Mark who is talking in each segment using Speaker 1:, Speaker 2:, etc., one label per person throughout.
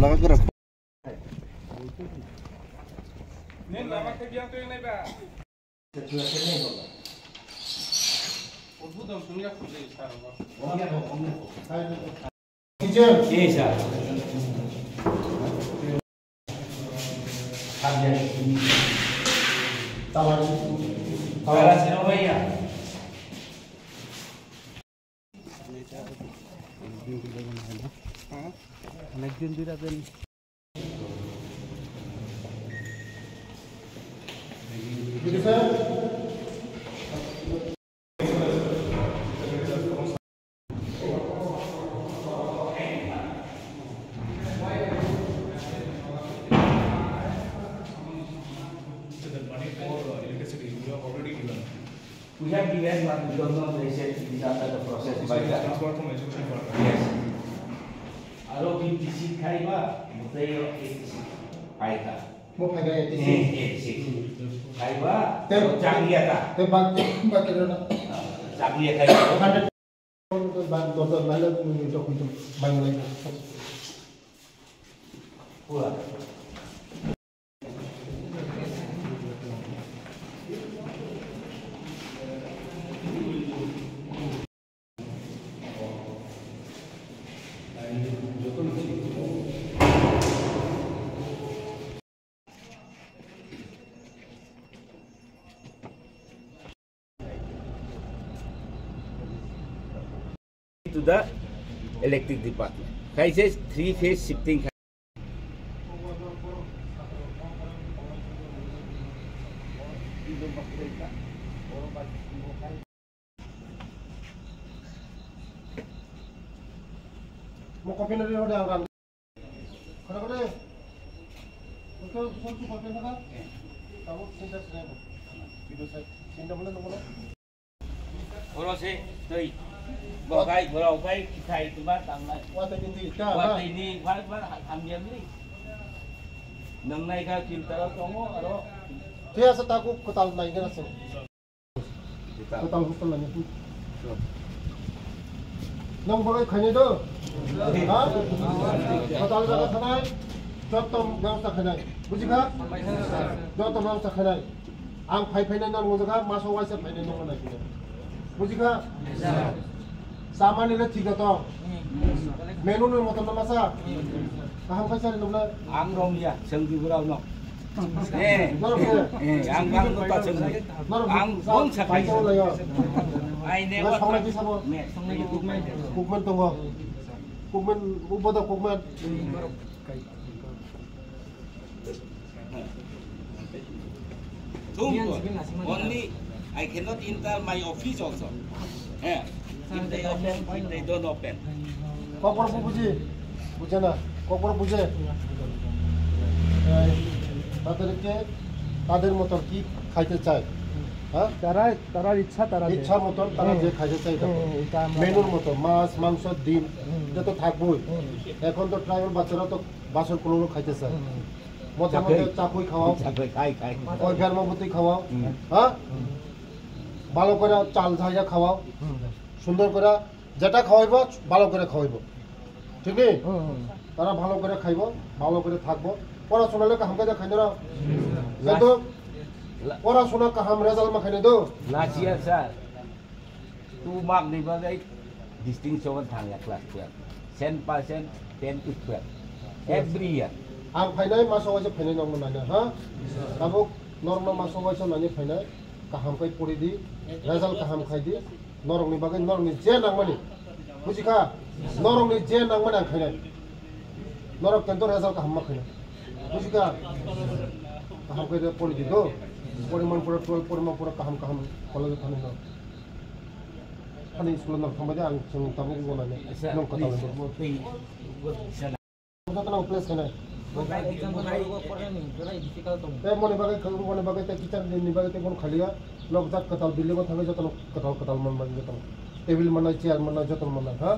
Speaker 1: লাগা করে
Speaker 2: নেন আমাকে দিয়া তো নাই বা অদ্ভুত শুনিয়া খুঁজে স্যার
Speaker 3: কিচেন এই স্যার সামনে তাওয়ার তাওয়ার আছে না ভাইয়া
Speaker 1: অনেকদিন দুইটা দিন
Speaker 3: We have given, but we don't know they said these are the process by the
Speaker 2: transfer from education partner.
Speaker 3: yes. Aro BTC खाइबा मुतै 86 आइता
Speaker 4: mo phaga
Speaker 3: 86 खाइबा चांगलिया था
Speaker 4: te bak bakira na
Speaker 3: चांगलिया खाइबा
Speaker 4: 100 to bak doctor mala ni to kuntum bangla
Speaker 3: पूरा to the electric department. Kai says 3-phase shifting.
Speaker 4: mo kopi na rin ho da ran kore kore to so tu kopi na ka tamo sinta sre video sa sinta bola no bola
Speaker 3: Boro se tei bokai boro kai khai tu ba tang lai
Speaker 4: wa ta kin ti ka
Speaker 3: wa ini wa ham diam ni nang nai ka kin tara tomo aro
Speaker 4: te asa ta ko kotal nai na se kotal hustal na ni nang bola khani do ha kotal jaga khanai jotom gangsta khanai bujika jotom gangsta khanai ang phai phai na mo jaga maso wa se phai na no na ki bujika सामान्य ठीक तो मेनू ने मतलब नमसा हम कैसे नमला
Speaker 3: ang romia sengdi burau no ang bang to ta sengdi ang bong sakai ai ne wa
Speaker 4: 성나 기 사보
Speaker 3: me songne ki tukmai
Speaker 4: 국면 동거 국면 우보다 국면
Speaker 3: only I cannot enter my office also yeah if they open if they don't open
Speaker 4: 거꾸로 부부지 부잖아 거꾸로 부제 তাদেরকে তাদের মত কি খাইতে চায় হ্যাঁ
Speaker 1: তারার
Speaker 4: ইচ্ছা মতন তারা যে খাইতে চায় মেনুর মতো মাছ মাংস ডিম এটা তো থাকবোই এখন তো ট্রাইবাল বাচ্চারা তো বাসন কোলো খাইতে চায় মধ্যে মধ্যে চাকুই খাওয়াও
Speaker 3: খাই
Speaker 4: ওই ফেরমবতী খাওয়াও হ্যাঁ ভালো করে চাল ঝাইয়া খাওয়াও সুন্দর করে যেটা খাওয়াইব ভালো করে খাওয়াইব ঠিক নেই তারা ভালো করে খাইব ভালো করে থাকবো পড়াশোনা লেখা হামকে খাই না কিন্তু পড়াশোনা কাহাম রেজাল্ট মা খাইনে দো
Speaker 3: last year sir 2 mark ni bagai distinction thang ya class 12 10% 10 to 12 every year
Speaker 4: आं फाइनाय मासो वाइसे फाइनाय नंगौ नाने हा दाबो नर्माल मासो वाइसे नाने फाइनाय काहाम kai परि दि रेजाल्ट काहाम खाइ दि नरंनि बागै नरंनि जे नांमानि बुजिखा नरंनि जे नांमानि आं खाइनाय नरक केन्तो रेजाल्ट काहाम मा खाइनाय बुजिखा काहाम kai परि दि दो परिमाण पुरा 12 परिमाण पुरा काहाम कलेज थानि न थानि स्कुल न थांबाय आं जों ताबो गनानै नों कथा जतना प्लेस खाइनाय मने बागै किचन नि बागै ते खालिया लोग जात कताल बिल्डिंग थांगे जतन कताल मन जतन टेबिल मन चेयर मन जतन मन हा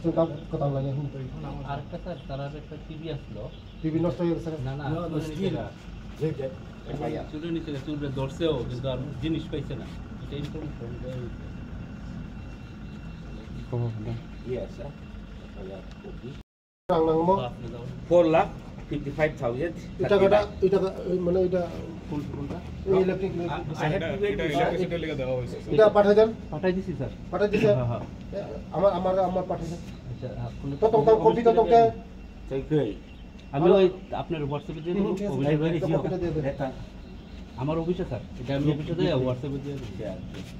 Speaker 4: जों दा कताल लाने हिन
Speaker 5: আরেকটা স্যার তার একটা টিভি আসলো
Speaker 4: টিভি নষ্ট হয়ে গেছে
Speaker 5: না চুরে নিচে চুরে ধরছেও কিন্তু আর জিনিস পাইছে না এটা ইনফরমেশন
Speaker 1: খবর
Speaker 3: yes sir
Speaker 4: Ang nang mo.
Speaker 3: 4,55,000.
Speaker 4: Ita kada mana ita electric
Speaker 3: I have to wait.
Speaker 4: ita পাঠাইছেন
Speaker 1: পাঠাই দিছি স্যার
Speaker 4: পাঠাই দিছে
Speaker 1: হ্যাঁ
Speaker 4: আমার পাঠাইছেন
Speaker 1: আচ্ছা
Speaker 4: তো তং কপি তো তংকে
Speaker 3: Secretary.
Speaker 1: আমি ওই আপনার হোয়াটসঅ্যাপে দিয়ে দেবো
Speaker 3: I very
Speaker 4: কপিটা দিয়ে দেন
Speaker 3: sure.
Speaker 1: আমার অফিসে স্যার এটা আমি অফিসে দিয়ে হোয়াটসঅ্যাপে দিয়ে দেবো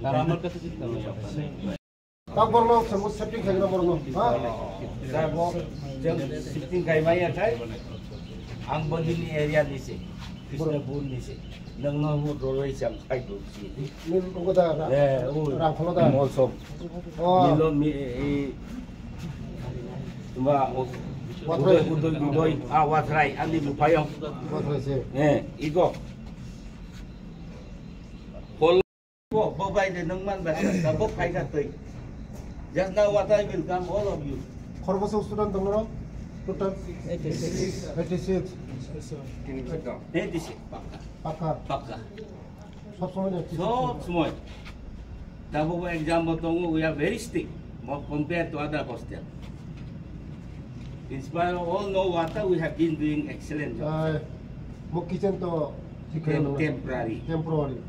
Speaker 1: আর আমার কাছে চিন্তা নেই
Speaker 4: tak borno semua safety khagna borno ha
Speaker 3: Sabo, jeng shifting kay maya kay. Ang bodini area dise. Krishnapur dise. Nang mo roloi sam kay do si.
Speaker 4: nin ko da rang kholo da
Speaker 3: Also.
Speaker 4: oh
Speaker 3: Milo mi Tuma udoy watray ani bupayong.
Speaker 4: patraise
Speaker 3: Igo. Pol ko bobay de nang man ba sa bopay ka toy. Just now what I will come all of you.
Speaker 4: খরগোশ student দংনো total 86
Speaker 3: Dise.
Speaker 4: পাকা
Speaker 3: Paka.
Speaker 4: সব সময়
Speaker 3: So small. Tabo exam botongo we are very strict compared to other hostel. In spite of all no water, we have been doing excellent job.
Speaker 4: mo kitchen to
Speaker 3: Temporary.
Speaker 4: temporary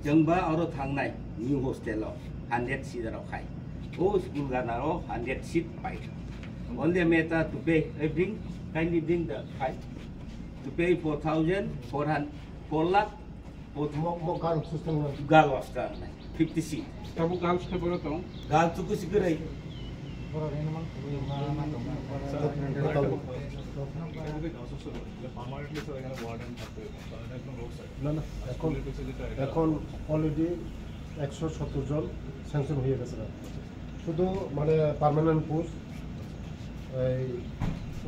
Speaker 3: Jengba oro thangnai new hostel lo 100 seat ro khai. Oh school ganaro 100 seat pai. Only matter to pay. I bring kindly bring the file to pay 4,400 lakh.
Speaker 4: mo kan system
Speaker 3: Gal hostel 50 seat.
Speaker 2: Tabu girls ke bolo to.
Speaker 3: Gal tu kusi kare.
Speaker 4: না না এখন এখন already 170 জন sanction হয়ে গেছে শুধু মানে permanent post এই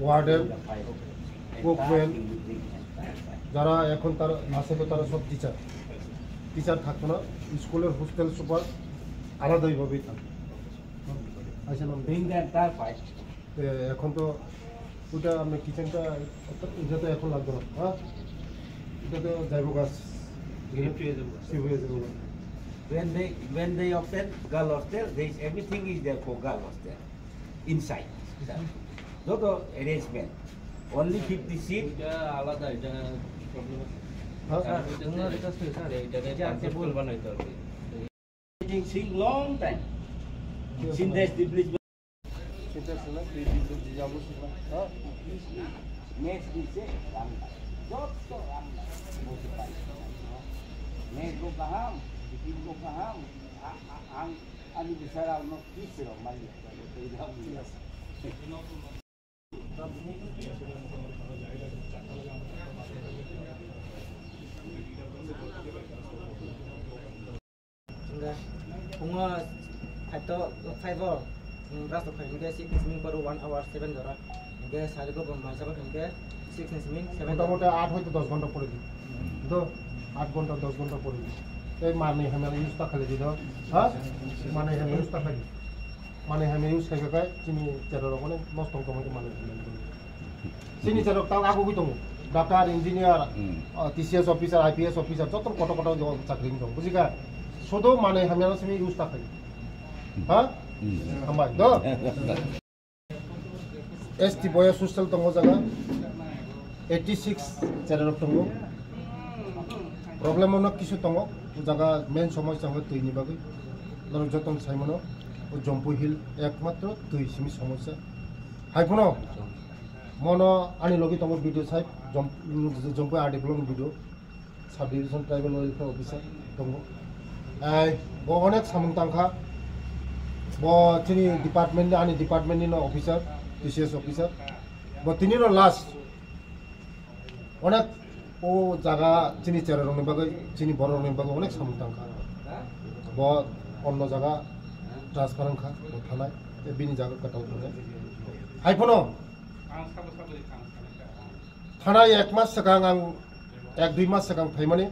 Speaker 4: warden কোকম্যান যারা এখন তার আসলে তারা সব টিচার থাকতো না স্কুলের হোস্টেল সুপার আলাদাইভাবেই থাকতো আসলে
Speaker 3: Bring the entire file.
Speaker 4: এখন তো ওটা আমি কিচেনটা এটা তো এখন লাগবে না হ্যাঁ এটা তো যাইব গাছ শিফট হয়ে যাবো
Speaker 3: When they open girl hostel, there is everything is there for girl hostel inside. Not the arrangement. Only 50 seat.
Speaker 1: এটা আলাদা এটা প্রবলেম
Speaker 4: হ্যাঁ
Speaker 1: আছে ওনার কাছে স্যার এটা কনসেপ্ট বানাইতে হবে
Speaker 3: Waiting since long time. Since the establishment.
Speaker 4: সেটা শুনে তুই বিদ্যুৎ যাবো সেটা হ্যাঁ
Speaker 3: Next dice Ramda. Joto Ramda. Musipal. Next ko kaham. Bikin ko kaham. Ang ano bisara no kisiro mali.
Speaker 6: Bunga atau fiber ras to kan ge 6 min baru 1 hour 7 dora ge sare ko bom masa kan ge 6 min 7
Speaker 4: মোটামুটি 8 হয়তো 10 ঘন্টা পরে দিই তো 8 ঘন্টা 10 ঘন্টা পরে দিই এই মানে আমি ইউজটা খালি দিই হ্যাঁ মানে আমি ইউজটা খালি মানে আমি ইউজ খাই খাই চিনি চেরর মানে নষ্ট তোমাকে মানে চিনি চেরর তাও আগবি দङ doctor engineer TCS officer IPS officer যত কত কত চাকরি দङ বুঝিকা শুধু মানে আমি ইউজটা খাই হ্যাঁ হামবাই দ एसटी बयस हस्टेल दङ जागा 86 চেরর दङ प्रब्लेम अनेक किछु दङ जागा मेन समस्या हो दैनि बागै नर जतन साइमनो जम्पु हिल एकमात्र दै सिमी समस्या हाइफनो मनो आनि लगी दङ भिडियो साइड जम्पु आर development video sub division tribal welfare officer दङ आइ ब अनेक सामुंतांखा ब तिनि डिपार्टमेन्ट आनि डिपार्टमेन्टनि अफिसार টিসিএস অফিসার বা তিনির লাস্ট অনেক ও জায়গা চিনি চেররংনি বাগৈ চিনি বড়রংনি বাগৈ অনেক সামুতাंखा ব অন্য জায়গা ট্রান্সফার খা থানায় বিনি জায়গা কাটাল করে হাইফনো থানায় 1 মাস সিগাं आं 1-2 মাস সিগাं ফাইমানে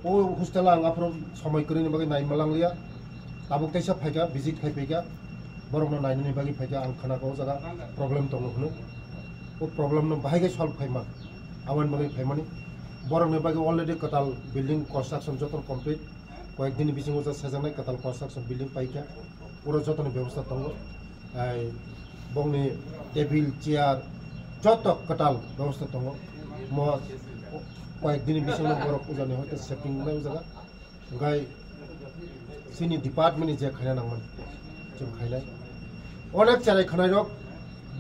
Speaker 4: ও হোস্টেল आं आफोर समय करिनि बागै नायमालांलिया ताबुक तैसा फाइगा विजिट खाइफैगा बरमनो नायनि बागै फाइगा आं खानाखौ जागा प्रब्लेम दङ होनो ओ प्रब्लेम न बाहायगे सल्व फाइमा आवन बागै फाइमानि बरमनो बागै अलरेडी कताल बिल्डिं कन्स्ट्रक्शन जतन कमप्लीट कयेक दिन बिसिङाव जा साजानाय कताल कन्स्ट्रक्शन बिल्डिं पाइका पुरो जतन व्यवस्था दङ आइ ब bongni table chair jotok katal ব্যবস্থা tongo mo কয়েকদিন বিশাল বড় উজানে হয়তো সেটিং নাই জায়গা গাই সিনি ডিপার্টমেন্ট যে খাইনা নাংমান जों खायनाय अनेक चाराय खानाय रक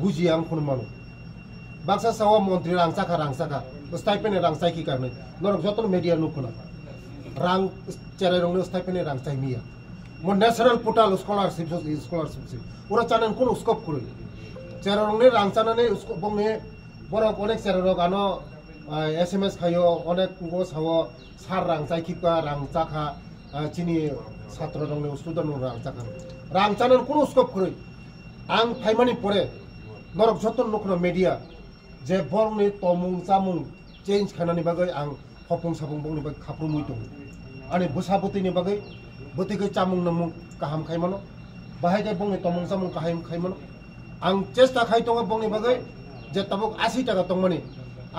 Speaker 4: बुजिया आं फन मानो बाक्सा सावा मन्त्रि रांसाखा स्टाइपेन रांसायखि कारने नरक जतन मीडिया नुखना रां चाराय रंनो स्टाइपेन रांसाय मिया मो नेशनल पोर्टल स्कॉलरशिप उरा चानन कोन स्कोप कुरै चाराय रंने रांसानाने उसको बंगे बरक अनेक चाराय रक आनो एसएमएस खायो अनेक गो सावो सार रांसायखिका रांसाखा चिनि छात्र रंने स्टुडेन्ट रांसाखा रांचानन कोन स्कोप कुरै आं फाइमानि परे नरक जतन नुखना मीडिया जे बंगनि तमुं जामुं चेंज खानानि बागै आं हपुं सापुं बंगनि बागै खाफ्रुमुइ दं आनि बोसाबुतिनि बागै बोतिगै चामुं नमुं गाहाम खायमानो बाहायगै बंगनि तमुं जामुं गाहाम खायमानो आं चेष्टा खाय दङ बंगनि बागै जे ताबुक 80 टाका दंमानि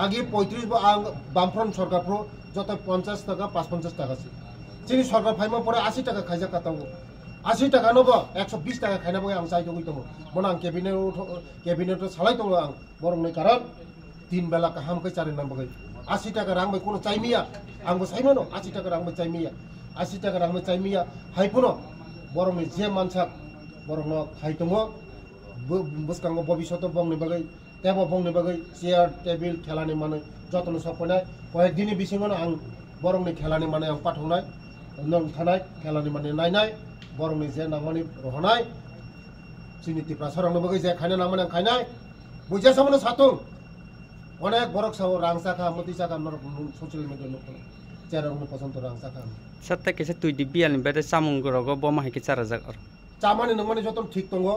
Speaker 4: आगे 35 बा आं बामफ्रन सरकारफ्रो जत 50 टाका 55 टाका चिनि सरकार फाइमा परे 80 टाका खायजा कातांगो 80 टाका नबो 120 टाका खायना बागै आं चाइ दङ दङ मन आं केबिनेट सालाय दङ आं बरंनि कारण 3 बेला गाहाम कै चारि नाम बागै 80 टाका रां बाय कोनो चाइमिया आंबो साइमानो 80 टाका रां बाय चाइमिया 80 टाका रां बाय चाइमिया हाइपुनो बरंनि जे मानसा बरंनो खाय दङ बसकांगो भबिष्यत बंगनि बागै तेबो बंगनि बागै चेयार टेबिल खेलानि माने जतन सपनाय कयेक दिननि बिसिङावनो आं बरंनि खेलानि माने आं पाठौनाय नों थानाय खेलानि माने नायनाय बरंनि जे नांमानि रहनाय सिनिति प्रासारंनो बागै जे खायना नांमानि आं खायनाय बुझे सामनो सातुं अनेक बरक साव रांसाखा मतिसाखा नरक ससियल मिडिया नुखो चेरंनो पसंद रांसाखा
Speaker 7: सत्ता केसे तुइ दिबियानि बेदे सामुंगरगो बमा हाइके चाराजाक
Speaker 4: चामानि नंमानि जतन ठीक दंगो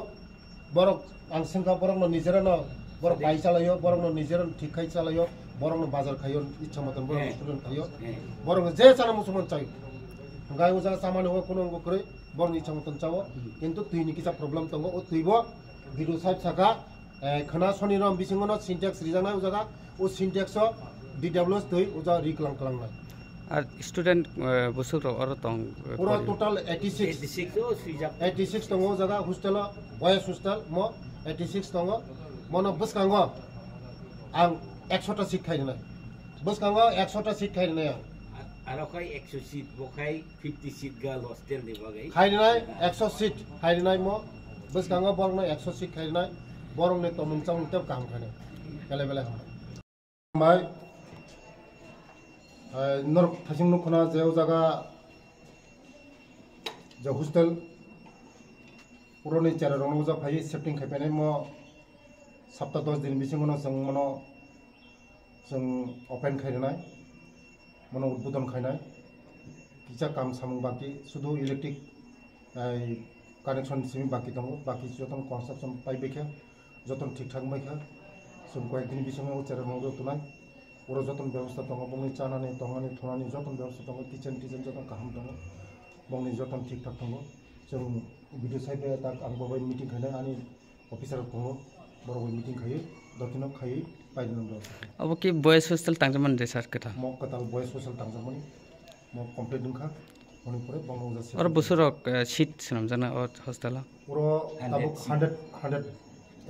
Speaker 4: बरक आं सिंका बरकनो निजेरानो बरक बाइ चालायो बरकनो निजेरानो ठीक खाय चालायो बरकनो बाजार खायो इच्छा मतन बरक स्टुडेन्ट खायो बरकनो जे चाना मुसुमन चाइ गाय उजा सामानि हो कोनो गक्रै बरनि इच्छा मतन चावो किन्तु तुइनि किसा प्रब्लेम दंगो ओ तुइबो भिडिअ साइड साका खना सनिरम बिसिङनो सिन्टेक्स रिजानाय उजागा ओ सिन्टेक्स डिडब्ल्यूएस तुइ उजा रिक्लां खालामनाय
Speaker 7: আর स्टुडेन्ट बसुर अर तं
Speaker 4: पूरा टोटल 86 दङ जागा हस्टेल बयस हस्टेल म 86 दङ मन बसकांगो आं 100 टा सीट खाइनाय बसकांगो 100 टा सीट खाइनाय
Speaker 3: आरो खाय 100 सीट बखाय 50 सीट गर्ल हस्टेल नि बागै
Speaker 4: खाइनाय 100 सीट खाइनाय म बसकांगो बरनो 100 सीट खाइनाय बरंने तमुं चामुं तेब काम खाइनाय बेले बेले हाय नर थासिं नुखना जेव जागा जे हस्टेल पुरनि चारा रंनो जा फाइ सेफ्टिं खाइफानाय म सप्ताह 10 दिन बिसिङनो जों मनो जों ओपन खाइनाय मनो उद्बोधन खाइनाय किसा काम सामुं बाकी सुदु इलेक्ट्रिक कानेक्शन सिमी बाकी दङ बाकी जतन कन्स्ट्रक्शन पाइबेखा जतन ठीक ठाक मैखा जों कयेक दिन बिसिङाव चारा रंनो तुनाय पुरो जतन व्यवस्था दङ बंनि चानानि दङानि थनानि जतन व्यवस्था दङ किचन जतन गाहाम दङ बंनि जतन ठीक ठाक दङ जों भिडिअ साइडे ताक आं बबाय मिटिं खायनाय आनि अफिसार दङ बरबाय मिटिं खायो दतिनो खायो बायदनो दङ
Speaker 7: अब कि बयस हस्टेल तांजमन दे सर कथा
Speaker 4: म कथा बयस हस्टेल तांजमन म कमप्लिट दंखा मनि परे बंगो जासे
Speaker 7: और बसुर सीट सनम जाना हस्टेल
Speaker 4: पुरो ताबुक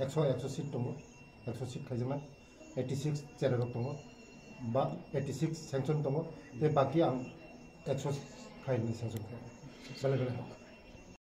Speaker 4: 100 सीट दङ 100 सीट खायजोना 86 चेयर दङ बा 86 सेंक्शन दङ ते बाकी आं 100 खायनि सेंक्शन बेले बेले